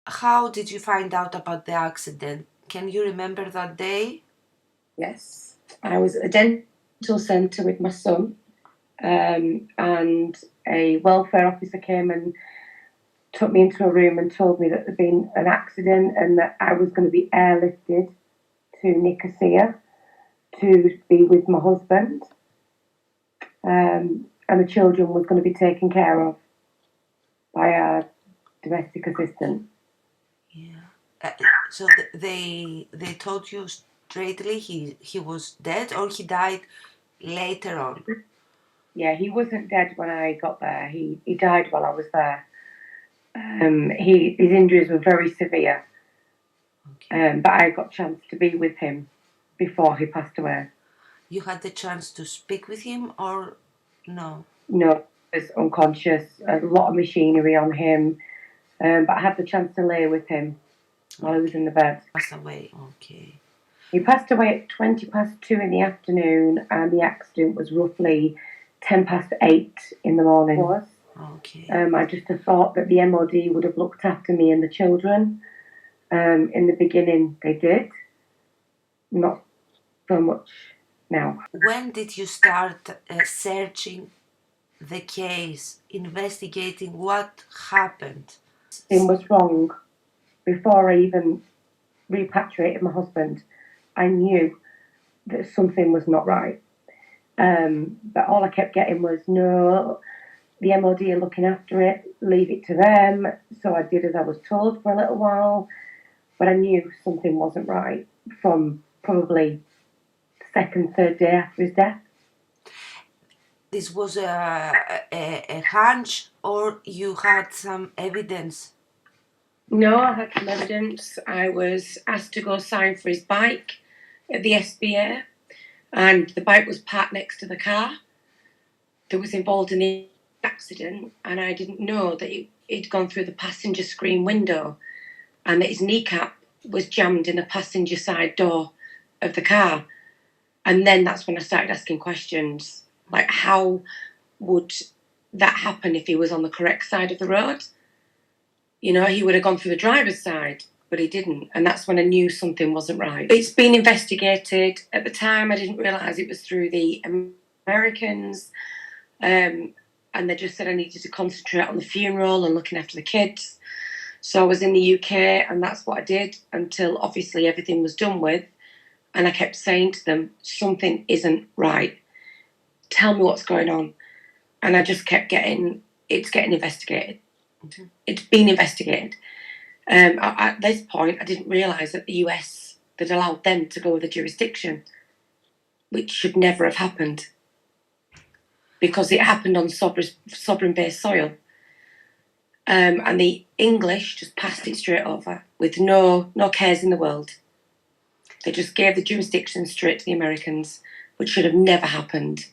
how did you find out about the accident? Can you remember that day? Yes. I was at a dental centre with my son, and a welfare officer came and took me into a room and told me that there'd been an accident and that I was going to be airlifted to Nicosia to be with my husband, and the children was going to be taken care of by a domestic assistant. Yeah. So they told you straightly he was dead, or he died later on? Yeah, he wasn't dead when I got there. He died while I was there. His injuries were very severe, Okay. but I got a chance to be with him before he passed away. You had the chance to speak with him, or no? No, he was unconscious, a lot of machinery on him, but I had the chance to lay with him while he was in the bed. Passed away, okay. He passed away at 2:20 in the afternoon, and the accident was roughly 8:10 in the morning. Okay. I just thought that the MOD would have looked after me and the children. In the beginning, they did. Not so much now. When did you start searching the case, investigating what happened? Something was wrong. Before I even repatriated my husband, I knew that something was not right. But all I kept getting was, no, the MOD are looking after it, leave it to them. So I did as I was told for a little while, but I knew something wasn't right from probably the second, third day after his death. This was a hunch, or you had some evidence? No, I had some evidence. I was asked to go sign for his bike at the SBA, and the bike was parked next to the car that was involved in the accident, and I didn't know that it'd gone through the passenger screen window and that his kneecap was jammed in the passenger side door of the car. And then that's when I started asking questions, like how would that happen if he was on the correct side of the road? You know, he would have gone through the driver's side, but he didn't. And that's when I knew something wasn't right. It's been investigated. At the time, I didn't realise it was through the Americans. And they just said I needed to concentrate on the funeral and looking after the kids. So I was in the UK, and that's what I did until obviously everything was done with. And I kept saying to them, something isn't right. Tell me what's going on. And I just kept it's getting investigated. Mm-hmm. It's been investigated. At this point, I didn't realise that the US, they'd allowed them to go with the jurisdiction, which should never have happened, because it happened on sovereign-based soil. And the English just passed it straight over with no cares in the world. They just gave the jurisdiction straight to the Americans, which should have never happened.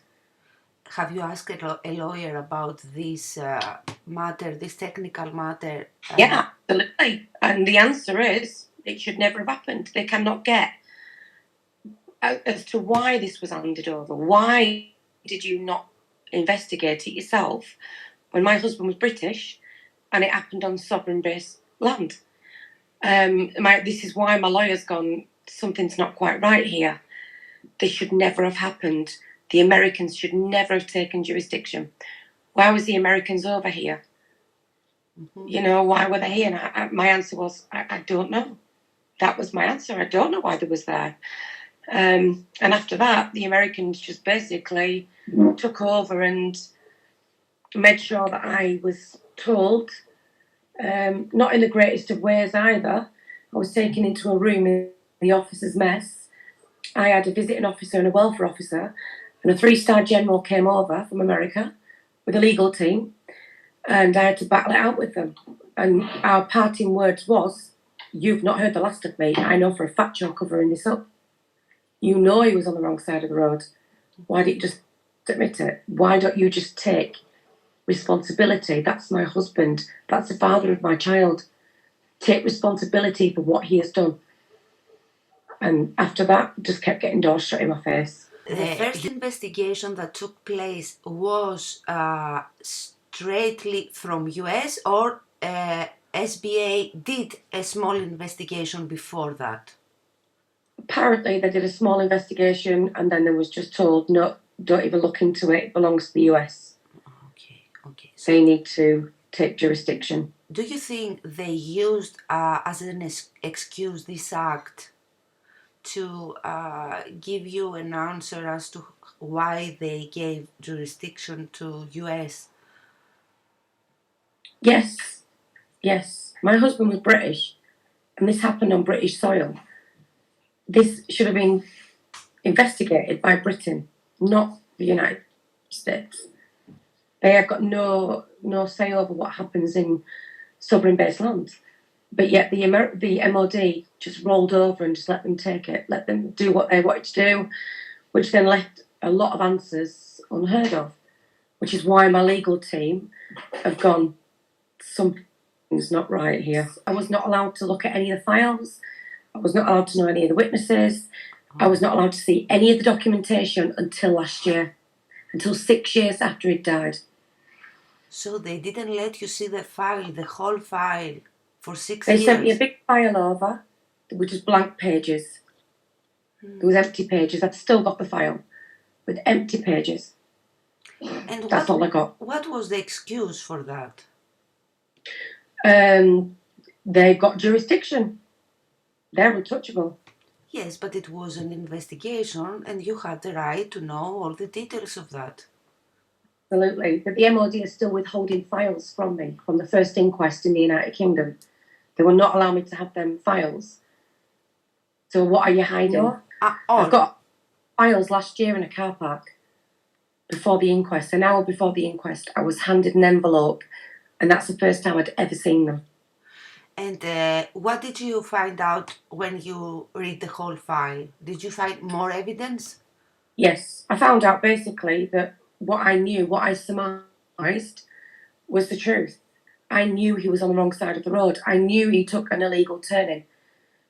Have you asked a lawyer about this matter, this technical matter? Yeah, absolutely. And the answer is it should never have happened. They cannot get as to why this was handed over. Why did you not investigate it yourself when my husband was British and it happened on sovereign-based land? This is why my lawyer's gone, something's not quite right here. This should never have happened. The Americans should never have taken jurisdiction. Why was the Americans over here? Mm-hmm. You know, why were they here? And my answer was, I don't know. That was my answer. I don't know why they was there. And after that, the Americans just basically took over and made sure that I was told, not in the greatest of ways either. I was taken into a room in the officers' mess. I had a visiting officer and a welfare officer, and a 3-star general came over from America with a legal team, and I had to battle it out with them. And our parting words was, you've not heard the last of me. I know for a fact you're covering this up. You know he was on the wrong side of the road. Why didn't you just admit it? Why don't you just take responsibility? That's my husband. That's the father of my child. Take responsibility for what he has done. And after that, just kept getting doors shut in my face. The first investigation that took place was straightly from US, or SBA did a small investigation before that. Apparently, they did a small investigation and then they was just told, no, don't even look into it. It belongs to the US. Okay. So They need to take jurisdiction. do you think they used as an excuse this act to give you an answer as to why they gave jurisdiction to US? Yes. My husband was British, and this happened on British soil. This should have been investigated by Britain, not the United States. They have got no say over what happens in sovereign-based lands. But yet the MOD just rolled over and just let them take it, let them do what they wanted to do, which then left a lot of answers unheard of, which is why my legal team have gone, something's not right here. I was not allowed to look at any of the files. I was not allowed to know any of the witnesses. I was not allowed to see any of the documentation until last year, until 6 years after he'd died. So they didn't let you see the file, the whole file, for 6 They years? sent me a big file over, which was blank pages. There was empty pages. I've still got the file with empty pages. And that's all I got. What was the excuse for that? They got jurisdiction. They're untouchable. Yes, but it was an investigation and you had the right to know all the details of that. Absolutely. But the MOD is still withholding files from me from the first inquest in the United Kingdom. They will not allow me to have them files. So what are you hiding? I've got files last year in a car park before the inquest. An hour before the inquest, I was handed an envelope, and that's the first time I'd ever seen them. And what did you find out when you read the whole file? Did you find more evidence? Yes. I found out basically that what I knew, what I surmised, was the truth. I knew he was on the wrong side of the road. I knew he took an illegal turning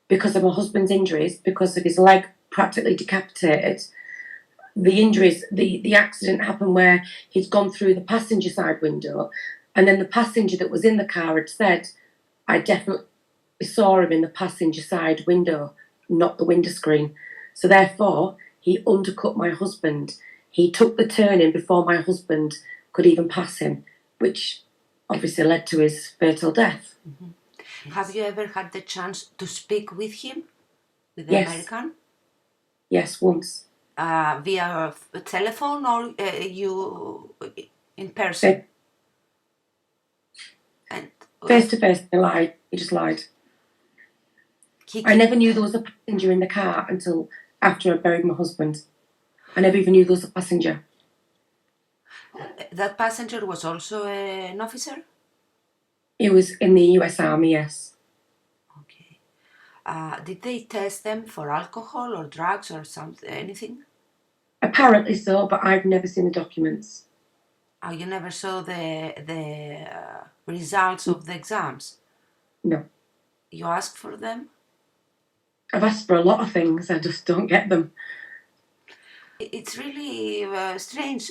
because of my husband's injuries, because of his leg practically decapitated. The injuries, the accident happened where he'd gone through the passenger side window, and then the passenger that was in the car had said, I definitely saw him in the passenger side window, not the window screen. So therefore, he undercut my husband. He took the turning before my husband could even pass him, which obviously led to his fatal death. Mm-hmm. Yes. Have you ever had the chance to speak with him, with the Yes. American? Yes, once. Via telephone or you in person? And face to face, he lied. He just lied. I never knew there was a passenger in the car until after I buried my husband. I never even knew there was a passenger. That passenger was also an officer? He was in the US Army, yes. Okay. Did they test them for alcohol or drugs or something, anything? Apparently so, but I've never seen the documents. Oh, you never saw the results of the exams? No. You asked for them? I've asked for a lot of things, I just don't get them. It's really strange.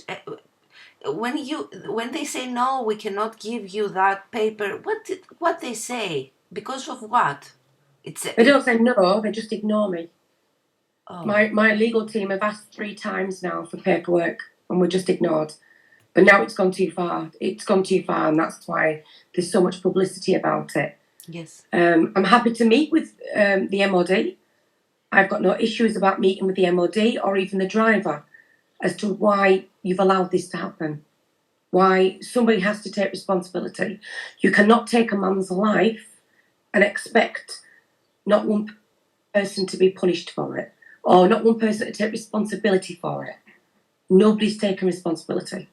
When they say no, we cannot give you that paper. What they say? Because of what? They don't say no. They just ignore me. Oh. My legal team have asked 3 times now for paperwork, and we're just ignored. But now it's gone too far. It's gone too far, and that's why there's so much publicity about it. Yes. I'm happy to meet with the MOD. I've got no issues about meeting with the MOD or even the driver as to why you've allowed this to happen. Why somebody has to take responsibility. You cannot take a man's life and expect not one person to be punished for it, or not one person to take responsibility for it. Nobody's taken responsibility.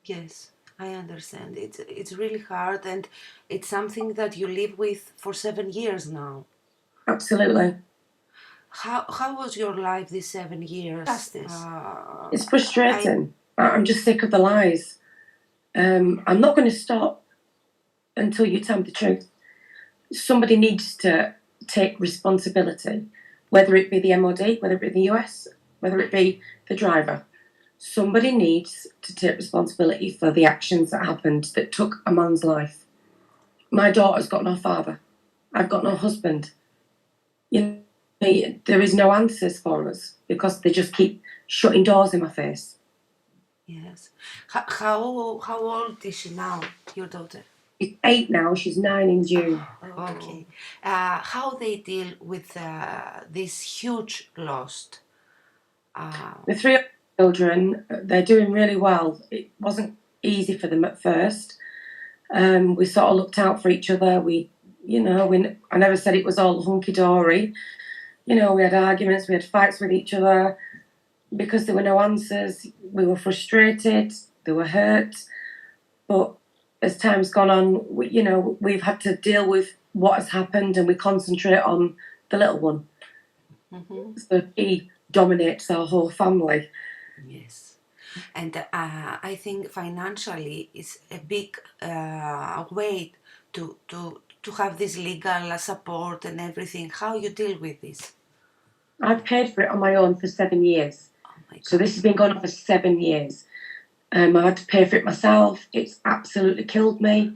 Yes, I understand. It's really hard, and it's something that you live with for 7 years now. Absolutely. How was your life these 7 years? Justice. It's frustrating. I'm just sick of the lies. I'm not going to stop until you tell me the truth. Somebody needs to take responsibility, whether it be the MOD, whether it be the US, whether it be the driver. Somebody needs to take responsibility for the actions that happened that took a man's life. My daughter's got no father. I've got no husband. You know, there is no answers for us because they just keep shutting doors in my face. Yes. How old is she now, your daughter? She's 8 now. She's 9 in June. Okay. How they deal with this huge loss? The 3 children, they're doing really well. It wasn't easy for them at first. We sort of looked out for each other. I never said it was all hunky-dory. You know, we had arguments, we had fights with each other because there were no answers. We were frustrated, they were hurt. But as time's gone on, we've had to deal with what has happened and we concentrate on the little one. Mm-hmm. So he dominates our whole family. Yes. And I think financially it's a big weight to have this legal support and everything. How you deal with this? I've paid for it on my own for 7 years. Oh my God. So this has been going on for 7 years. I had to pay for it myself. It's absolutely killed me.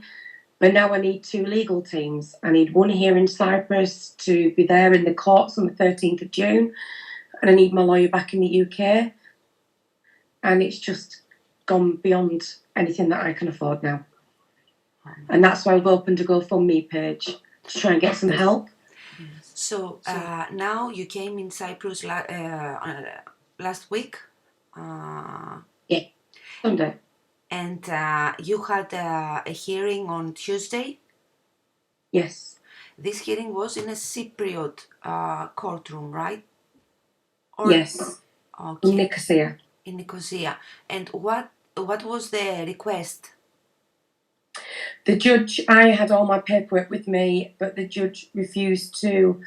But now I need 2 legal teams. I need one here in Cyprus to be there in the courts on the 13th of June. And I need my lawyer back in the UK. And it's just gone beyond anything that I can afford now. And that's why I've opened a GoFundMe page to try and get some help. So now you came in Cyprus last week? Yeah, Sunday. And you had a hearing on Tuesday? Yes. This hearing was in a Cypriot courtroom, right? Yes. Okay. In Nicosia. In Nicosia. And what was the request? The judge, I had all my paperwork with me, but the judge refused to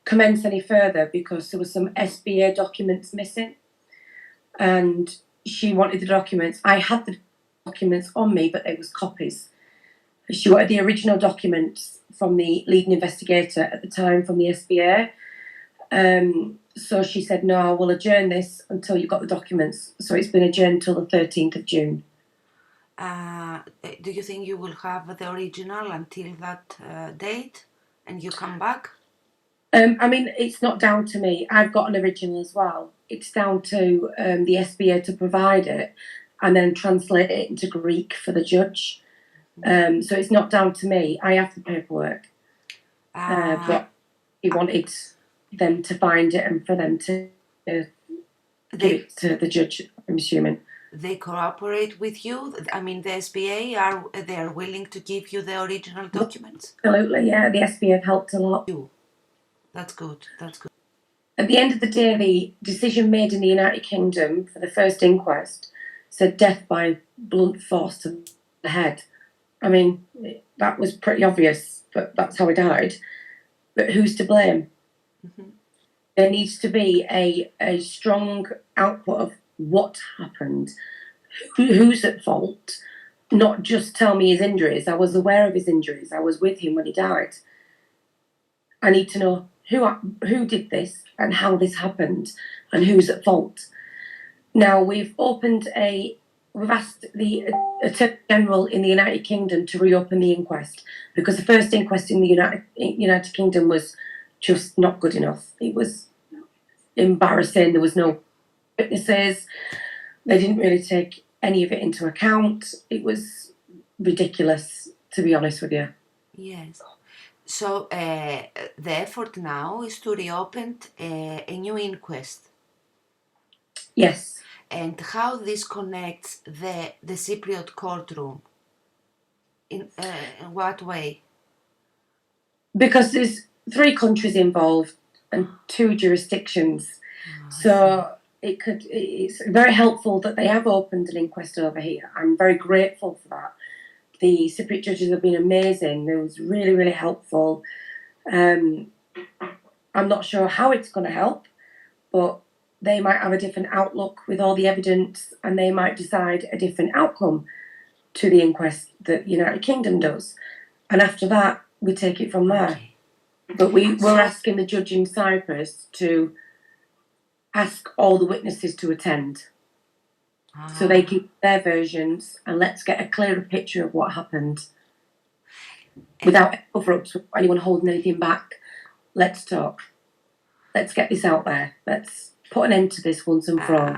commence any further because there were some SBA documents missing. And she wanted the documents. I had the documents on me, but they was copies. She wanted the original documents from the leading investigator at the time from the SBA. So she said, no, I will adjourn this until you've got the documents. So it's been adjourned until the 13th of June. Do you think you will have the original until that date and you come back? I mean, it's not down to me. I've got an original as well. It's down to the SBA to provide it and then translate it into Greek for the judge. So it's not down to me. I have the paperwork. But he wanted them to find it and for them to give it to the judge, I'm assuming. They cooperate with you? I mean, the SBA, they are willing to give you the original documents? Absolutely, yeah. The SBA have helped a lot. That's good. That's good. At the end of the day, the decision made in the United Kingdom for the first inquest said death by blunt force to the head. I mean, that was pretty obvious, but that's how he died. But who's to blame? Mm-hmm. There needs to be a strong output of what happened, who's at fault, not just tell me his injuries. I was aware of his injuries. I was with him when he died. I need to know who did this and how this happened and who's at fault. Now, we've asked the Attorney General in the United Kingdom to reopen the inquest because the first inquest in the United Kingdom was just not good enough. It was embarrassing. There was no witnesses. They didn't really take any of it into account. It was ridiculous, to be honest with you. Yes. So the effort now is to reopen a new inquest. Yes. And how this connects the Cypriot courtroom? In what way? Because there's 3 countries involved and 2 jurisdictions. So it's very helpful that they have opened an inquest over here. I'm very grateful for that. The Cypriot judges have been amazing. It was really, really helpful. I'm not sure how it's going to help, but they might have a different outlook with all the evidence and they might decide a different outcome to the inquest that United Kingdom does. And after that, we take it from there. Okay. But we're asking the judge in Cyprus to ask all the witnesses to attend so they keep their versions and let's get a clearer picture of what happened. without cover-ups, without anyone holding anything back. Let's talk. Let's get this out there. Let's put an end to this once and for all.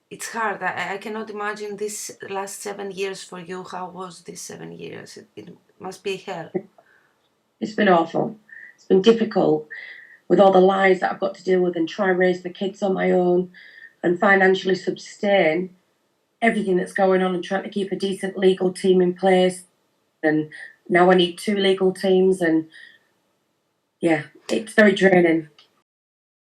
It's hard. I cannot imagine this last 7 years for you. How was this 7 years? It must be hell. It's been awful. It's been difficult with all the lies that I've got to deal with and try and raise the kids on my own and financially sustain everything that's going on and trying to keep a decent legal team in place. And now I need 2 legal teams, and yeah, it's very draining.